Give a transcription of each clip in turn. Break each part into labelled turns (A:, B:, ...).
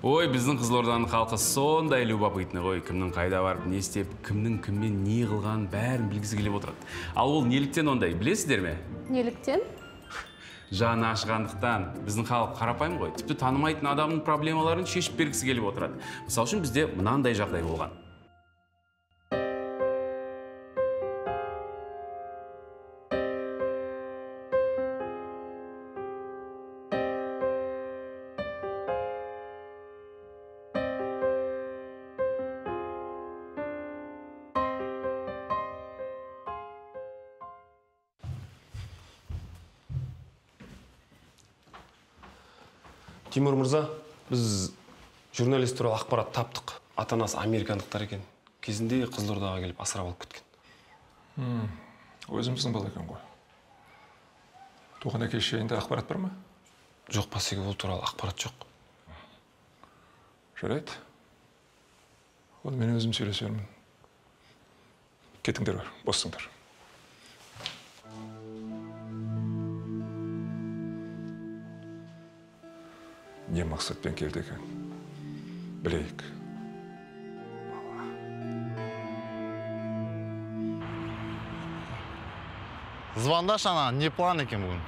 A: Ой, біздің Қызылорданың халқы сондай любопытный ғой. Кімнің қайда барып, не істеп, кімнің кіммен не қылған бәрін білгісі келіп отырады. Ал ол неліктен ондай, білесіздер ме?
B: Неліктен?
A: Жаны ашығандықтан. Біздің халық қарапайым ғой. Тіпті танымайтын адамның проблемаларын шешіп бергісі келіп отырады. Мысал үшін бізде мынандай жағдай болған.
C: Тимур мырза, біз журналист туралы ақпарат таптық. Ата-анасы американдықтар екен. Кезінде Қызылордаға келіп асырап алып кеткен.
D: Өзіміздің бала екен ғой. Туған әке жайында ақпарат бар ма?
C: Жоқ, басеке, ол туралы ақпарат жоқ.
D: Жарайды. Ол мен өзім сөйлесермін. Кетіңдер, боссыңдар. Не мақсатпен келді екен? Білейік.
E: Звондаш ана, не план екен бүгін?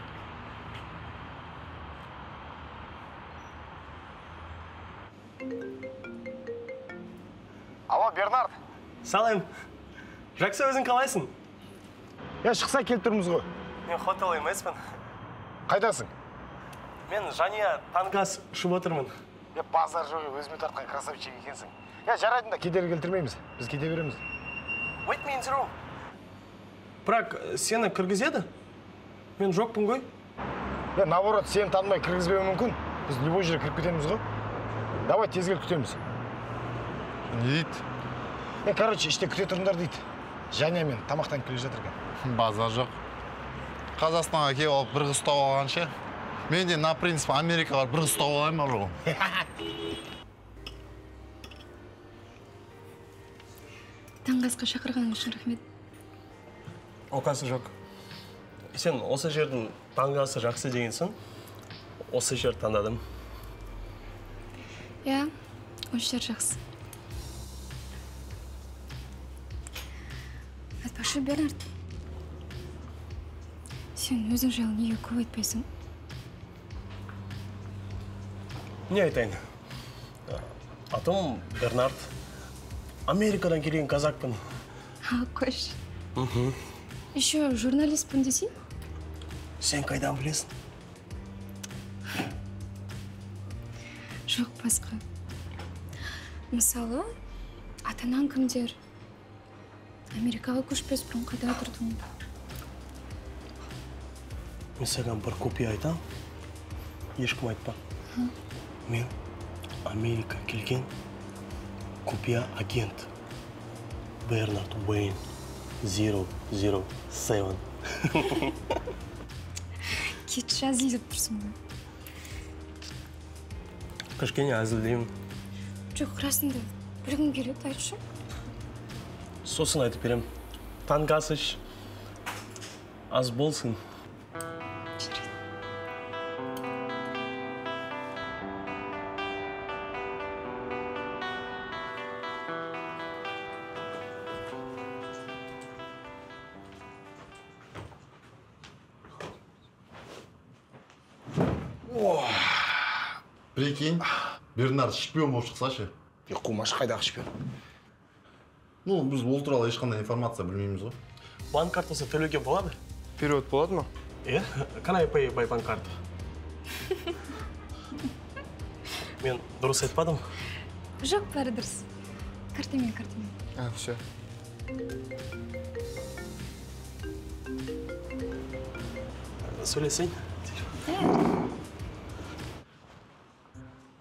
F: Алло, Бернард.
G: Салайым. Жақсы, өзің қалайсың?
F: Я шықса келіп тұрмыз ғой.
G: Мен хотел емеспін.
F: Қайдасың?
G: Мен Жания тангас ұшып отырмын.
F: Я базар жоқ, өзіме тартқан красавчик екенсің. Я жарайды да, кедергі келтірмейміз. Біз кете береміз.
G: Wait me in the room. Бірақ сені кіргізеді? Мен жоқпын ғой.
F: Я наоборот, сені танымай кіргізбеуі мүмкін. Біз любой жерге кіріп кетеміз ғой. Давай тезгел күтеміз.
E: Не дейді?
F: Короче, іште күте тұрыңдар дейді. Жания мен тамақтан келе жатыр екен.
E: Базар жоқ. Қазақстанға келіп алып бір қыз ұстап алғанша. Мен де на принцип Америкаға бір қыз ұстап алайын ма жоқ?
B: Таңғасқа шақырғаның үшін рахмет.
G: Оқасы жоқ. Сен осы жердің таңғасы жақсы дегенсің. Осы жер таңдадым.
B: Иә, осы жер жақсы. Айтпашы, Бернард. Сен өзің жайлы неге көп айтпайсың?
G: Не айтайын? Атым Бернард. Америкадан келген казакпын.
B: Қош. Еще журналистпін десей?
G: Сен қайдан білесің?
B: Жоқ, басқа. Мысалы, атанан кімдер? Америкаға көшпес бұрын қайда тұрдың?
G: Мен саған бір копия айтам. Ешкім айтпа. Мен Америка келген копия агент. Бернард Уэйн 007.
B: Кетші әзілдеп тұрсың ғой.
G: Кішкене әзілдеймін.
B: Жоқ, расында, білгім келеді, айтшы.
G: Сосын айтып берем. Таңғасыш аз болсын.
E: Прикинь, Бернард шпион болып шықсашы.
F: Қумаш қайдағы шпион?
E: Ну, біз ол туралы ешқандай информация білмейміз ғой.
G: Банк картасы төлеуге болады?
C: Перевод болады ма?
G: Can I pay by bank card? Мен дұрыс айтпадым?
B: Жоқ, бәрі дұрыс. Картамен.
C: Все.
G: Сөйлесейін?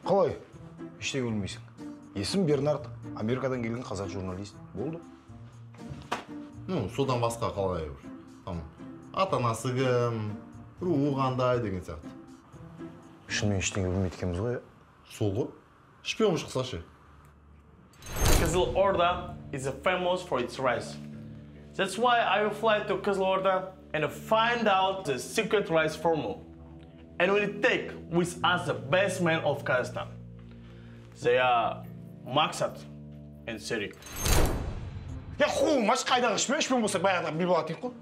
F: Қалай? Іштегі білмейсің. Есім Бернард, Америкадан келген қазақ журналист. Болды?
E: Ну, содан басқа қалай бір. Ата-анасы кім, руы қандай деген сияқты.
F: Шынымен ештеңе білмейді екенбіз ғой.
E: Сол ғой. Шпион шықсашы.
G: Kızılorda is famous for its rice. That's why I will fly to Kızılorda and find out the secret rice formula. And we'll take with us the best man of Kazakhstan. They are Maksat and Серик.
F: Маш қайдағы ішпен болсақ баяғыда бір болады дейік қой.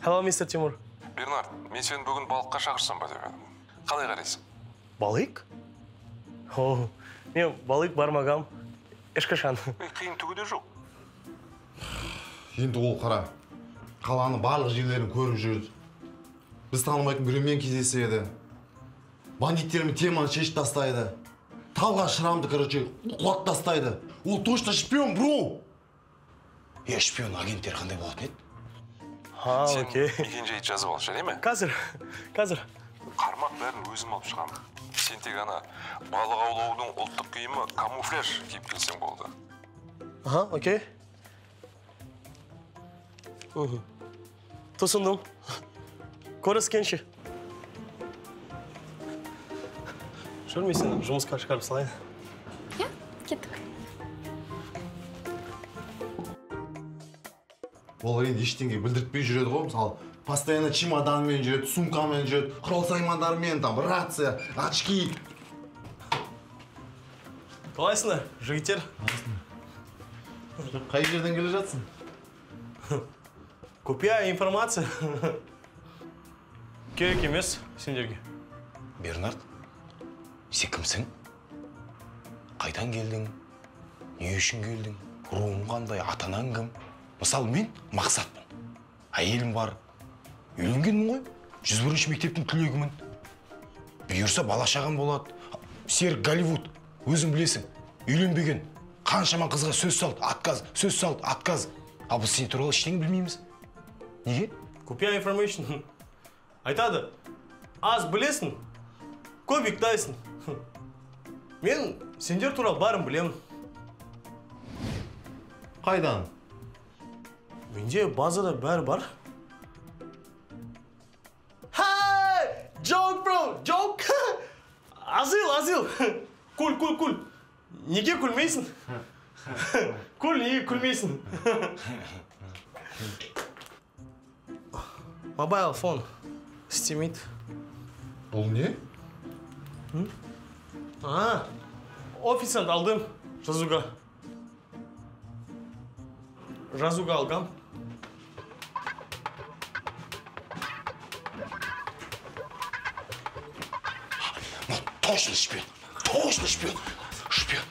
G: Hello, Mr. Тимур.
D: Бернард, мен сені бүгін балыққа шақырсам ба деп едім. Қалай қарайсың?
G: Балык? О, мен балык бармағам. Ешқашан.
D: Қиын түгі де жоқ.
E: Енді ол қара. Қаланы барлық жерлерін көріп жүрді. Біз танымайтын біреумен кездеседі. Бандиттермен теманы шешіп тастайды. Талға шырамды, короче, құлап тастайды. Ол точно шпион, бро! Шпион агенттер қандай болатын еді?
D: Сен
G: Окей.
D: мекен-жайды жазып ал, жарай ма?
G: Қазір.
D: Қармақ бәрін өзім алып шығамын. Сен тек ана балық аулаудың ұлттық киімі камуфляж киіп келсең болды.
G: Окей. Тұсындым. Көріскенше. Жүрмейсің, жұмысқа шығарып салайын.
B: Иә, кеттік.
E: Олар енді ештеңе білдіртпей жүреді ғой, мысалы, постоянно чемоданмен жүреді, сумкамен жүреді, құрал-саймандармен, там, рация, очки.
G: Қалайсыңдар, жігіттер?
E: Қай жерден келе жатсың?
G: Құпия информация. Керек емес сендерге.
C: Бернард, сен кімсің? Қайдан келдің? Не үшін келдің? Руың қандай, атанаң кім? Мысалы, мен Мақсатпын. Әйелім бар. Үйленгенмін ғой. 101-ші мектептің түлегімін. Бұйырса бала шағам болады. Серік Голливуд. Өзің білесің. Үйленбеген. Қаншама қызға сөз салды, отказ, сөз салды, отказ. Ал біз сен туралы ештеңе білмейміз. Неге?
G: Құпия информация. Айтады. Аз білесің, көп ұйықтайсың. Мен сендер туралы барын білемін.
E: Қайдан?
G: Менде базада бәрі бар. Хай! Joke, bro! Joke! Азил! Күл. Неге күлмейсің? Күл, неге күлмейсің? Мобайл фон. Істемейді.
E: Бұл не?
G: Офистен алдым жазуға. Жазуға алғам.
C: Точно шпион. Шпион.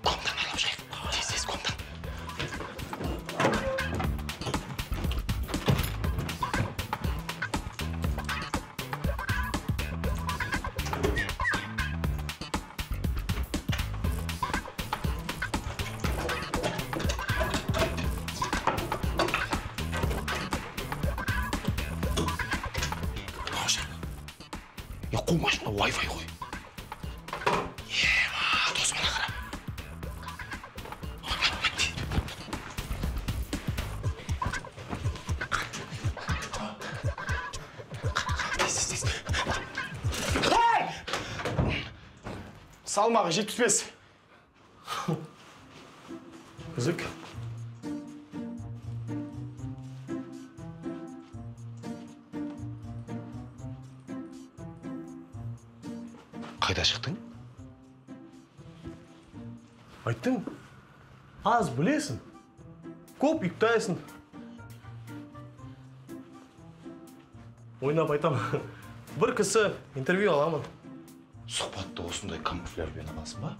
C: Комнатаны алып жайық. Тез, комнатаны. Қу машина Wi-Fi ғой. Досымына қара. Тез.
F: Салмағы 75.
G: Қызық.
C: Қайда шықтың?
G: Айттың, аз білесің, көп ұйықтайсың. Ойнап айтам, бір кісі интервью аламын.
C: Сұхбатты осындай камуфляжбен аласың ба?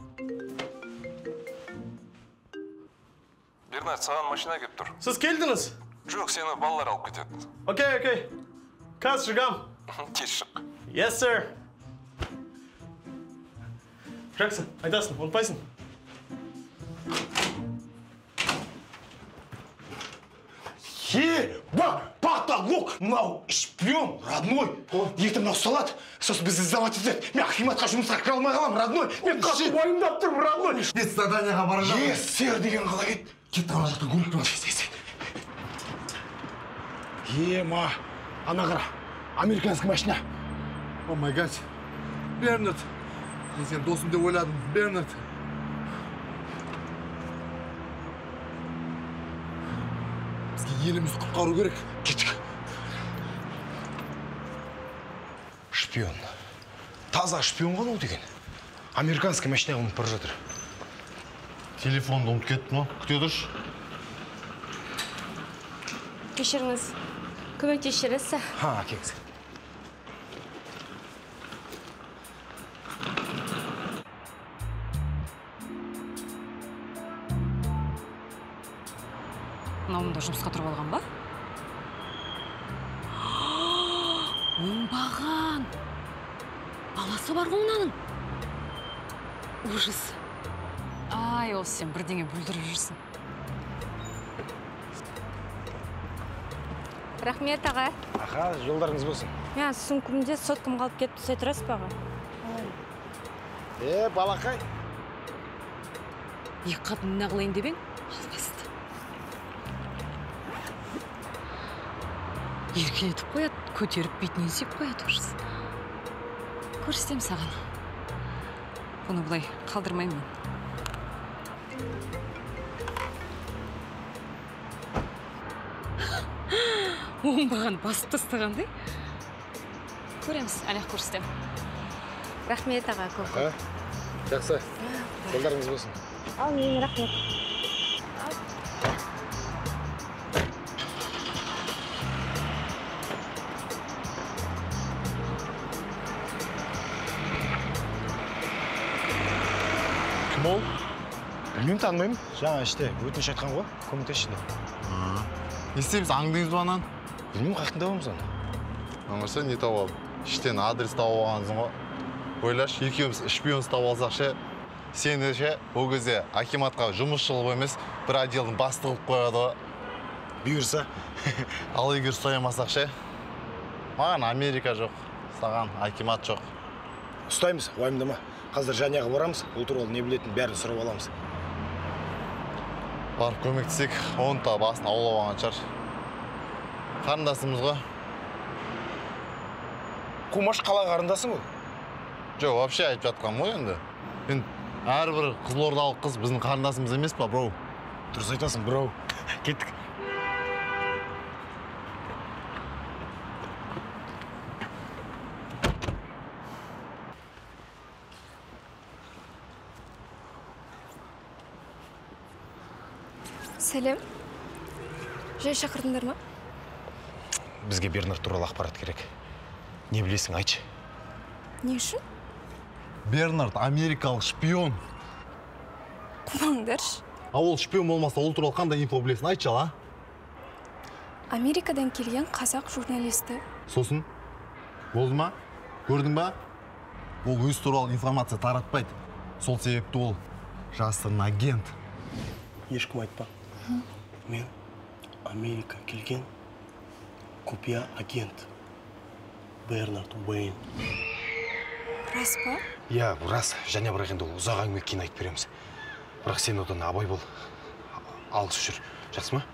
D: Бернард, саған машина келіп тұр.
G: Сіз келдіңіз?
D: Жоқ, сені балалар алып кетеді.
G: Окей. Қазір шығам.
D: Тез шық.
G: Yes, sir. Жақсы, айтасың, ұнтпайсың.
C: Потолок! Мынау шпион, родной. Ертең мынау салады. Сосын бізді сдавать етеді. Мен Ахиматқа жұмысқа кіре алмай қаламын, родной. Мен қатты уайымдап тұрмын, родной.
E: Спецзаданияға бара жатырмын.
C: Сер деген қала кет.
E: Кет ана жақтан көріп тұрмын.
F: Ема, ана қара. Американский машина.
E: О май гад. Бернард. Мен сені досым деп ойладым. Бернард. Бізге елімізді құтқару керек.
C: Кеттік. Шпион. Таза шпион ғой ол деген.
F: Американский машина ұмытып бара жатыр.
E: Телефонды ұмытып кеттім ғой. Күте тұршы.
H: Кешіріңіз, көмектесерсіз.
F: Ha, keks.
I: Мынауында жұмысқа тұрып алған ба? Оңбаған! Баласы бар ғой мынаның. Ужас. Ай, ол сен бірдеңе бүлдіріп жүрсің.
H: Рахмет, аға.
F: Аға, жолдарыңыз болсын.
H: Мен сумкамда соткам қалып кетті, сөйтіп рас па, аға?
F: Балақай.
I: Екі қатын не қылайын деп ең? Албасты. Еркелетіп қояды, көтеріп бетінен сүйіп қояды ужас. Көрсетем саған. Бұны бұлай қалдырмаймын мен. Оңбаған басып тастағандай. Көреміз, әлек көрсетем.
H: Рахмет, аға, көп.
F: Жақсы. Жолдарыңыз болсын.
H: Ал, мен рахмет.
F: Кім ол? Білмеймін, танымаймын. Жаңа іште өтініш айтқан ғой, көмектесші.
E: Не істейміз, аңдыңыз ба анан?
F: Білмеймін, қаяқтан табамыз оны.
E: Аңырса не тауып алдым? Іштен адрес тауып алғансың ғой. Ойлаш, екеуміз шпион тауып алсақ ше, сен ше, ол кезде акиматқа жұмысшы қылып емес, бір отделдің бастығы қылып қояды ғой.
F: Бұйырса.
E: Ал егер ұстаймасақ ше, маған Америка жоқ, саған акимат жоқ.
F: Ұстаймыз, уайымдама. Қазір жанияға барамыз, ол туралы не білетін бәрін сұрап аламыз.
E: Барып көмектесек, оны та басын аулап алған шығар. Қарындасымыз ғой.
F: Қумаш қала қарындасың ғой?
E: Жоқ, вообще айтып жатқам ғой енді. Мен әрбір қызылордалық қыз біздің қарындасымыз емес па, броу?
F: Дұрыс айтасың, броу. Кеттік.
B: Сәлем. Жай шақырдыңдар ма?
C: Бізге Бернард туралы ақпарат керек. Не білесің, айтшы?
B: Не үшін?
E: Бернард америкалық шпион.
B: Қумаңдаршы.
E: А ол шпион болмаса, ол туралы қандай инфо білесің, айтшы ала?
B: Америкадан келген қазақ журналисті.
E: Сосын? Болды ма? Көрдің ба? Ол өз туралы информация таратпайды. Сол себепті ол жасырын агент.
G: Ешкім айтпа. Мен Америка келген құпия агент. Бернард Уэйн.
B: Рас па?
C: Иә, рас. Және бірақ енді ұзақ әңгіме кейін айтып береміз. Бірақ сен одан абай бол. Алыс жүр. Жақсы ма?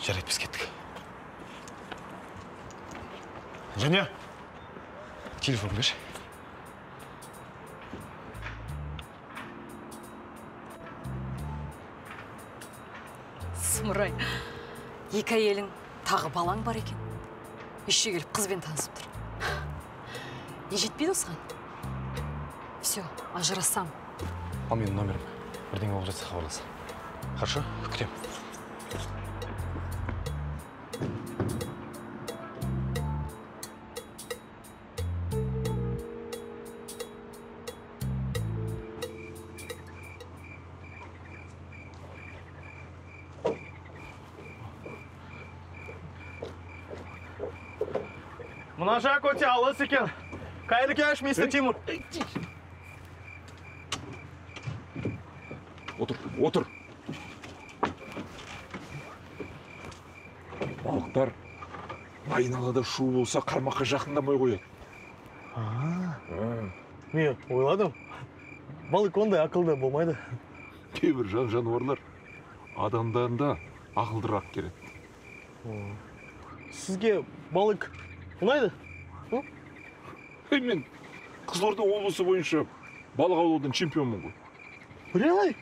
C: Жарайды, біз кеттік. Және, телефон берші.
I: Смырай, екі әйелің тағы балаң бар екен. Үйше келіп қызбен танысып тұр. Не жетпейді осыған? Все, ажырасам.
C: Ал менің номерім. Бірдеңе болып жатса хабарлас. Хорошо? Күтем.
G: Мына жақ өте алыс екен. Қайырлы кеш, мистер Тимур.
D: Отыр. Балықтар айналада шу болса қармаққа жақындамай қояды.
G: Мен ойладым. Балық ондай ақылды болмайды.
D: Кейбір жануарлар адамдан да ақылдырақ келеді.
G: Сізге балық ұнайды?
D: Мен Қызылорда облысы бойынша балық аулаудан чемпионмын ғой.
G: Really?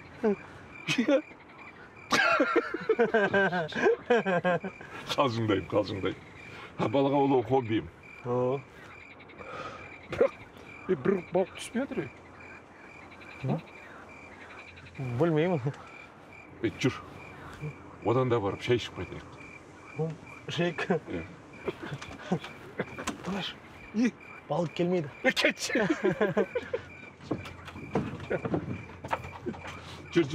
D: Қалжыңдайым. Балық аулау хоббиім. Бірақ бір балық түспей жатыр.
F: Білмеймін.
D: Жүр. Одан да барып шай ішіп қайтайық.
F: Шейк. Тыныш. Балық келмейді.
D: Кетші. Жүр.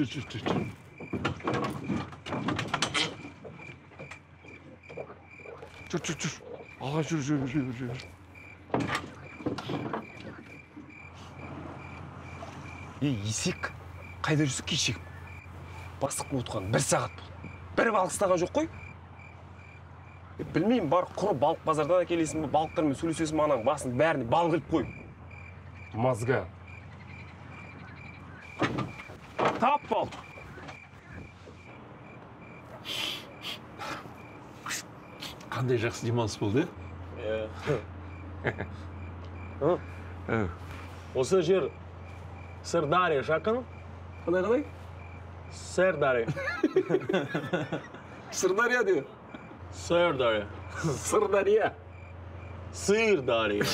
D: Жүр. Аға жүр. Есек, қайда жүрсің кешігіп? Бастық ұмытқан 1 сағат болды. Бір балық ұстаған жоқ қой?
G: Білмеймін, бар құр балық базардан келесің бе, балықтармен сөйлесесің бе, ананың басының бәріне балық іліп қой.
D: Мазга.
G: Тап балық.
D: Қандай жақсы демалыс болды,
F: Осы жер Сырдария жақын.
G: Қандай?
F: Сырдария.
D: Сырдария де.
F: Сырдария.
D: Сырдария.
F: Сырдария.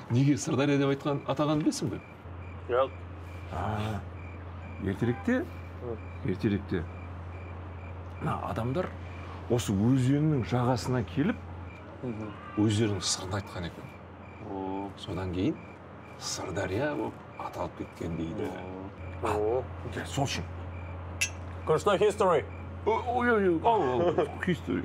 D: Неге Сырдария деп атаған білесің бе?
F: Жоқ.
D: Ертеректе. Адамдар осы өзеннің жағасына келіп, өздерінің сырын айтқан екен. Содан кейін Сырдария болып аталып кеткен дейді. Сол үшін.
F: Курсна history.
D: History.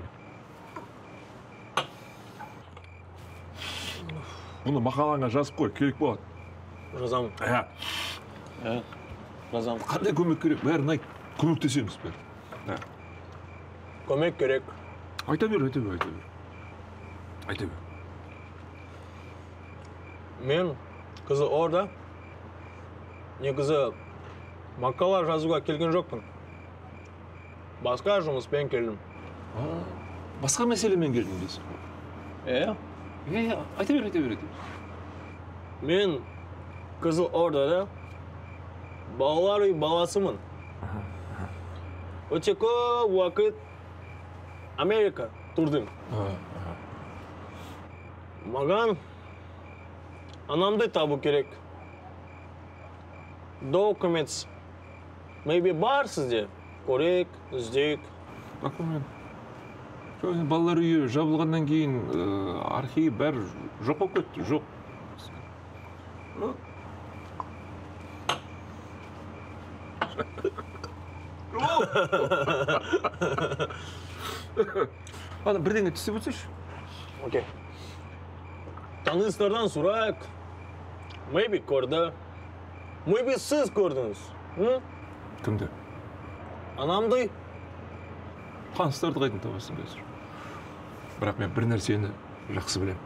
D: Бұны мақалаңа жазып қой, керек болады.
F: Жазамын. Жазамын.
D: Қандай көмек керек? Бәрін айт, көмектесеміз бәрі.
F: Көмек керек.
D: Айта бер.
F: Мен қызы орда. Негізі мақала жазуға келген жоқпын. Басқа жұмыспен келдім.
D: Басқа мәселемен келдің дейсің? Айта бер.
F: Мен қызы ордада балалар үй баласымын. Өте көп уақыт Америка тұрдым. Маған анамды табу керек. Документ. Maybe бар сізде. Көрек, іздейік.
D: Документ. Балалар үйі жабылғаннан кейін архив бәрі жоқ болып кетті, жоқ. Ана бірдеңе түсіп өтсейші.
F: Окей. Таныстардан сұрайық. Maybe көрді. Maybe сіз көрдіңіз.
D: Кімді?
F: Анамды.
D: Таныстарды қайдан табасың қазір. Бірақ мен бір нәрсені жақсы білем.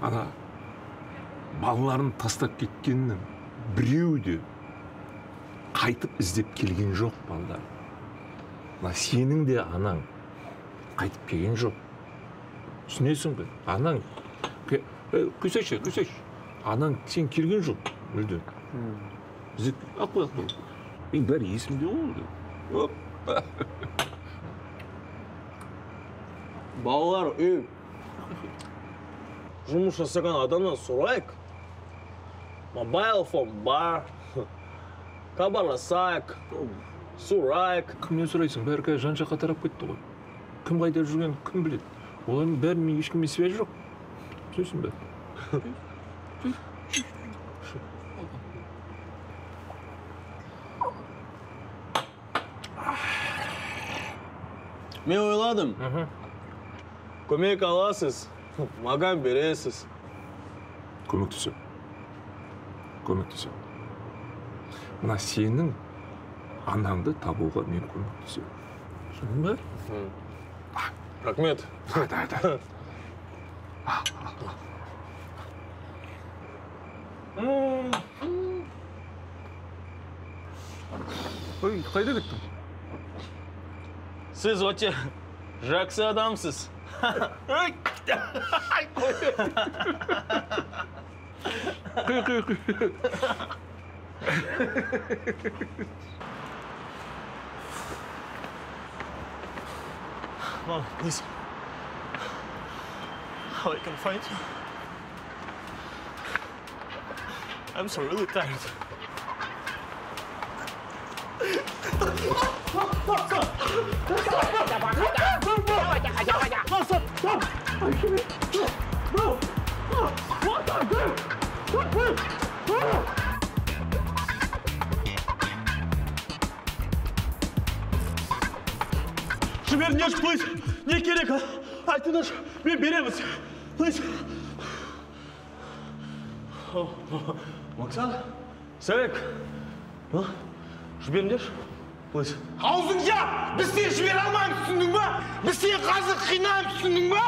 D: Ана балаларын тастап кеткеннің біреуі де қайтып іздеп келген жоқ балалар. Сенің де анаң қайтып келген жоқ. Түсінесің бе? Анаң күсеші. Анаң сен келген жоқ. Мүлде. Ақпай. Мен бәрі есімде болды.
F: Балалар үй. Жұмыс жасаған адамнан сұрайық. Мобайл фон бар. Хабарласайық. Сұрайық.
D: Кімнен сұрайсың? Бәрі қазір жан-жаққа тарап кетті ғой. Кім қайда жүрген, кім біледі? Олардың бәрімен ешкіммен связь жоқ. Түсінесің бе?
F: Мен ойладым. Көмек аласыз, маған бересіз.
D: Көмектесем. Мына сенің анаңды табуға мен көмектесем. Түсіндің бе?
F: Рахмет.
D: Айта. Ой, қайда кеттің?
F: Сіз өте жақсы адамсыз. Mom, please. How I can find you?
G: I'm so really tired. Жіберіңдерші, please. Не керек, а? Айтыңдаршы, мен береміз. Please. Максан, Сәлек. Жіберіңдерші, please.
F: Аузың жап! Біз сені жібере алмаймыз, түсіндің ба? Біз сені қазір қинаймыз, түсіндің ба?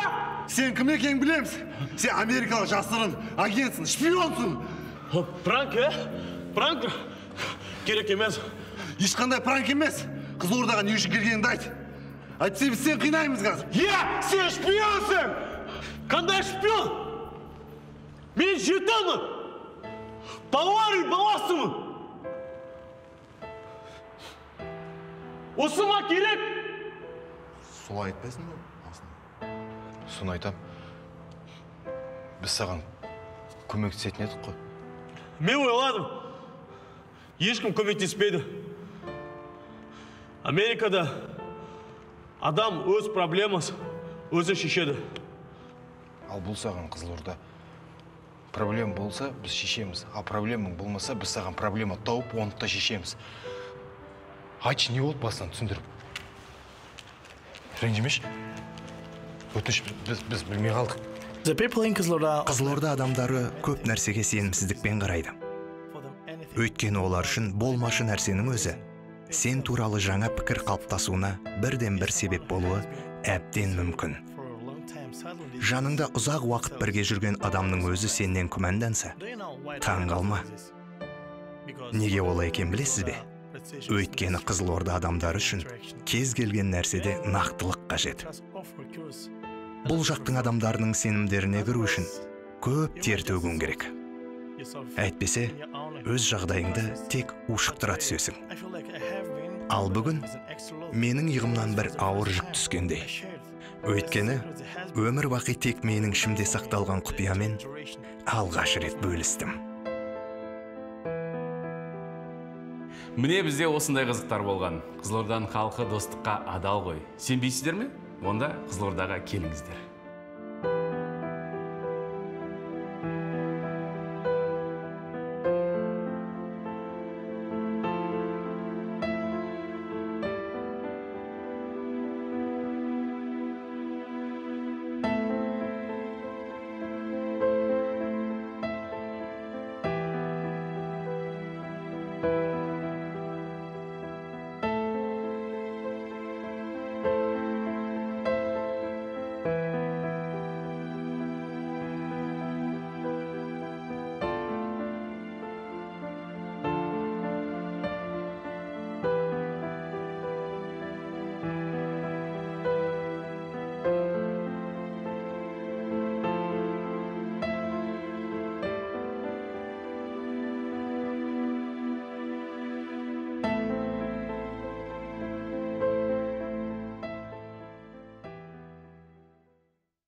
F: Сен кім екенін білеміз. Сен Америкалық жасырын, агентсің, шпионсың.
G: Пранк, Пранк? Керек емес.
F: Ешқандай пранк емес. Қызылордаға не үшін келгеніңді айт. Айтса біз сені қинаймыз қазір. Сен шпионсың!
G: Қандай шпион? Мен жетемін. Балалар баласымын. Осы ма керек?
E: Солай айтпайсың ба?
C: Соны айтам. Біз саған көмектесетін едік қой.
G: Мен ойладым. Ешкім көмектеспейді. Америкада адам өз проблемасы өзі шешеді.
C: Ал бұл саған Қызылорда. Проблема болса, біз шешеміз. А проблемаң болмаса, біз саған проблема тауып, оны да шешеміз. Айтшы, не болды басынан түсіндіріп? Ренжімеш? Өтініш, біз білмей қалдық.
J: Қызылорда адамдары көп нәрсеге сенімсіздікпен қарайды. Өйткені олар үшін болмашы нәрсенің өзі сен туралы жаңа пікір қалыптасуына бірден бір себеп болуы әбден мүмкін. Жаныңда ұзақ уақыт бірге жүрген адамның өзі сенен күмәнданса, таң қалма. Неге олай екен білесіз бе? Өйткені Қызылорда адамдары үшін кез келген нәрседе нақтылық қажет. Бұл жақтың адамдарының сенімдеріне кіру үшін көп тер төгуің керек. Әйтпесе, өз жағдайыңды тек ушықтыра түсесің. Ал бүгін менің иығымнан бір ауыр жүк түскендей. Өйткені өмір бақи тек менің ішімде сақталған құпиямен алғаш рет бөлістім.
A: Міне бізде осындай қызықтар болған. Қызылорданың халқы достыққа адал ғой. Сенбейсіздер ме? Онда Қызылордаға келіңіздер.